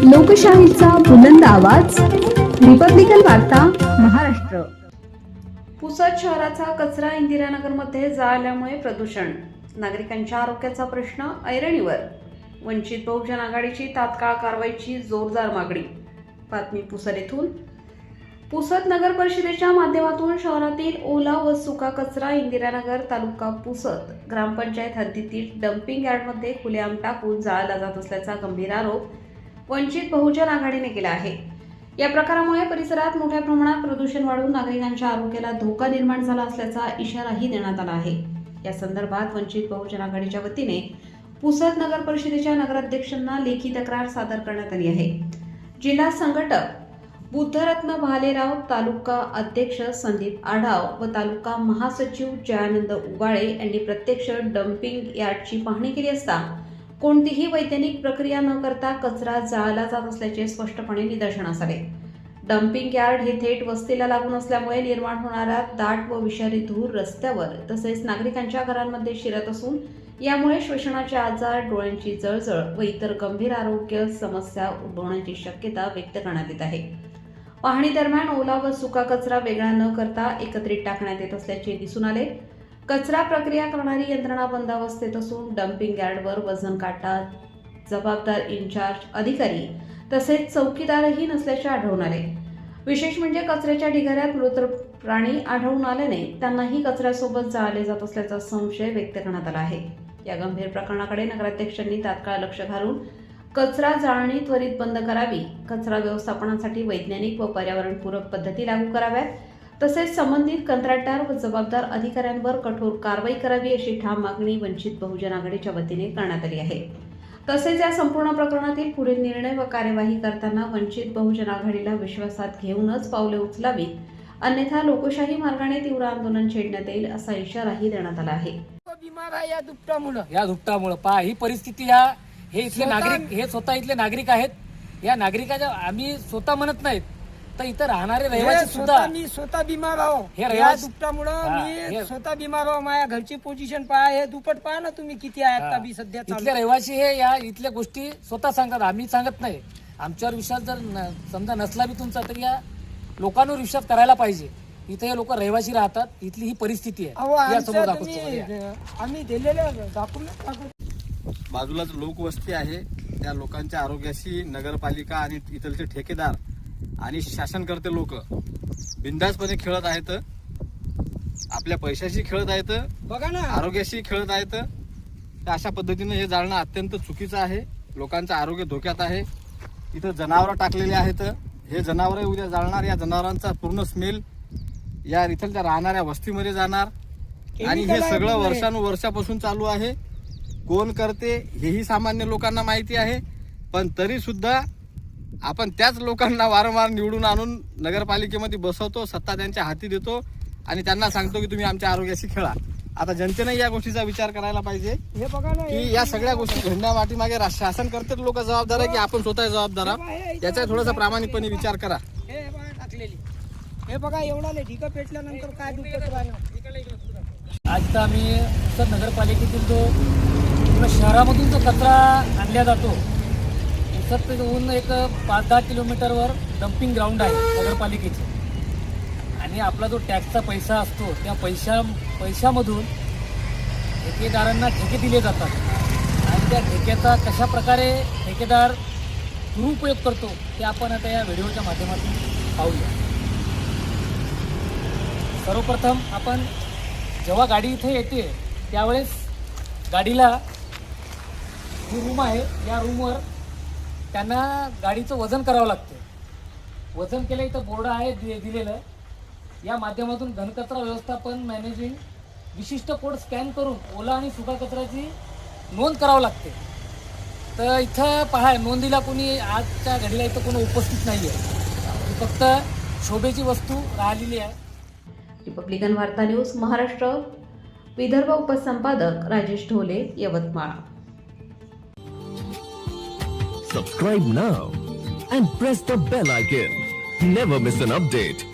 लोकशाहीचा बुलंद आवाज, रिपब्लिकन वार्ता, महाराष्ट्र. पुसद शहराचा कचरा इंदिरानगरमध्ये जाळल्यामुळे प्रदूषण, नागरिकांच्या आरोग्याचा प्रश्न ऐरणीवर. वंचित बहुजन आघाडीची तात्काळ कारवाईची जोरदार मागणी. बातमी पुसद येथून. पुसद नगर परिषदेच्या माध्यमातून शहरातील ओला व सुका कचरा इंदिरानगर तालुका पुसद ग्रामपंचायत हद्दीतील डम्पिंग यार्डमध्ये खुलेआम टाकून जाळला जात असल्याचा गंभीर आरोप वंचित बहुजन आघाडीने केला आहे. या प्रकारामुळे परिसरात मोठ्या प्रमाणात प्रदूषण वाढून नागरिकांच्या आरोग्याला धोका निर्माण झाला असल्याचा इशाराही देण्यात आला आहे. या संदर्भात वंचित बहुजन आघाडीच्या वतीने पुसद नगर परिषदेच्या नगराध्यक्षांना लेखी तक्रार सादर करण्यात आली आहे. जिल्हा संघटक बुद्धरत्न भालेराव, तालुका अध्यक्ष संदीप आढाव व तालुका महासचिव जयानंद उबाळे यांनी प्रत्यक्ष डम्पिंग यार्डची पाहणी केली असता कोणतीही वैज्ञानिक प्रक्रिया न करता कचरा जाळला जात असल्याचे स्पष्टपणे निदर्शनास आले. डम्पिंग यार्ड हे थेट वस्तीला लागून असल्यामुळे निर्माण होणारा दाट व विषारी धूर रस्त्यावर तसेच नागरिकांच्या घरांमध्ये शिरत असून यामुळे श्वसनाचे आजार, डोळ्यांची जळजळ व इतर गंभीर आरोग्य समस्या उद्भवण्याची शक्यता व्यक्त करण्यात येत आहे. पाहणी दरम्यान ओला व सुका कचरा वेगळा न करता एकत्रित टाकण्यात येत असल्याचे दिसून आले. कचरा प्रक्रिया करणारी यंत्रणा बंद अवस्थेत असून डम्पिंग यार्डवर वजन काटा, जबाबदार इन्चार्ज अधिकारी तसेच चौकीदारही नसल्याचे आढळून आले. विशेष म्हणजे कचऱ्याच्या ढिगाऱ्यात मृत प्राणी आढळून आल्याने त्यांनाही कचऱ्यासोबत जाळले जात असल्याचा संशय व्यक्त करण्यात आला आहे. या गंभीर प्रकरणाकडे नगराध्यक्षांनी तात्काळ लक्ष घालून कचरा जाळणी त्वरित बंद करावी, कचरा व्यवस्थापनासाठी वैज्ञानिक व पर्यावरणपूरक पद्धती लागू कराव्यात, तसेच संबंधित कंत्राटदार व जबाबदार अधिकाऱ्यांवर कठोर कारवाई करावी अशी ठाम मागणी वंचित बहुजन आघाडीच्या वतीने करण्यात आली आहे. तसेच या संपूर्ण प्रकरणातील पुढील निर्णय व कार्यवाही करताना वंचित बहुजन आघाडीला विश्वासात घेऊनच पावले उचलावीत, अन्यथा लोकशाही मार्गाने तीव्र आंदोलन छेडण्यात येईल असा इशाराही देण्यात आला आहे. या दुपटामुळे पहा ही परिस्थिती. हे इथले नागरिक, हे स्वतः इथले नागरिक आहेत. या नागरिकाच्या आम्ही स्वतः म्हणत नाहीत तर इथं राहणारे रहिवासी सुद्धा. मी स्वतः बिमार आहो. हे रहिवासी दुपटामुळं मी स्वतः बिमार आहो. माझ्या घरची पोझिशन पहा, हे दुपट पहा ना तुम्ही किती आहे आता बी सध्या. इथले रहिवासी हे या इथल्या गोष्टी स्वतः सांगतात, आम्ही सांगत नाही. आमच्यावर विश्वास जर समजा नसला बी तुमचा तर या लोकांवर विश्वास करायला पाहिजे. इथे हे लोक रहिवासी राहतात. इथली ही परिस्थिती आहे. या समोर आम्ही दिलेले दाखवून. बाजूलाच लोकवस्ती आहे. त्या लोकांच्या आरोग्याशी नगरपालिका आणि इथलचे ठेकेदार आणि शासनकर्ते लोक बिनधास्तपणे खेळत आहेत. आपल्या पैशाशी खेळत आहेत, बघा ना, आरोग्याशी खेळत आहेत. तर अशा पद्धतीने हे जाळणं अत्यंत चुकीचं आहे. लोकांचं आरोग्य धोक्यात आहे. इथं जनावरं टाकलेली आहेत. हे जनावरं उद्या जाळणार. या जनावरांचा पूर्ण स्मेल या इथलच्या राहणाऱ्या वस्तीमध्ये जाणार आणि हे सगळं वर्षानुवर्षापासून चालू आहे. कोण करते हेही सामान्य लोकांना माहिती आहे. पण तरी सुद्धा आपण त्याच लोकांना वारंवार निवडून आणून नगरपालिकेमध्ये बसवतो, सत्ता त्यांच्या हाती देतो आणि त्यांना सांगतो की तुम्ही आमच्या आरोग्याशी खेळा. आता जनतेने या गोष्टीचा विचार करायला पाहिजे हे बघा ना, की या सगळ्या गोष्टी घडण्यापाठीमागे शासन करते लोक जबाबदार आहे की आपण स्वतः जबाबदार आहोत. याचा थोडासा प्रामाणिकपणे विचार करा. हे बघा टाकलेली, हे बघा एवढा ढिगा पेटल्यानंतर काय दुपट राहणार. आज तर आम्ही पुसद नगरपालिकेतील जो पूर्ण शहरामधून जो कचरा आणला जातो, पुसदहून एक 5-10 किलोमीटरवर डम्पिंग ग्राउंड आहे नगरपालिकेचे. आणि आपला जो टॅक्सचा पैसा असतो त्या पैशामधून ठेकेदारांना ठेके दिले जातात. आणि त्या ठेक्याचा कशा प्रकारे ठेकेदार दुरुपयोग करतो ते आपण आता या व्हिडिओच्या माध्यमातून पाहूया. सर्वप्रथम आपण जेव्हा गाडी इथे येते त्यावेळेस गाडीला जी रूम आहे या रूमवर त्यांना गाडीचं वजन करावं लागतं. वजन केलं इथं बोर्ड आहे दिलेलं. या माध्यमातून घनकचरा व्यवस्थापन मॅनेजिंग विशिष्ट कोड स्कॅन करून ओला आणि सुका कचऱ्याची नोंद करावं लागते. तर इथं पहा, नोंदीला कोणी आजच्या घडीला इथं कोणी उपस्थित नाही आहे. फक्त शोभेची वस्तू राहिलेली आहे. रिपब्लिकन वार्ता न्यूज महाराष्ट्र, विदर्भ उपसंपादक Rajesh Dhole, Yavatmal. Subscribe now and press the bell icon. Never miss an update.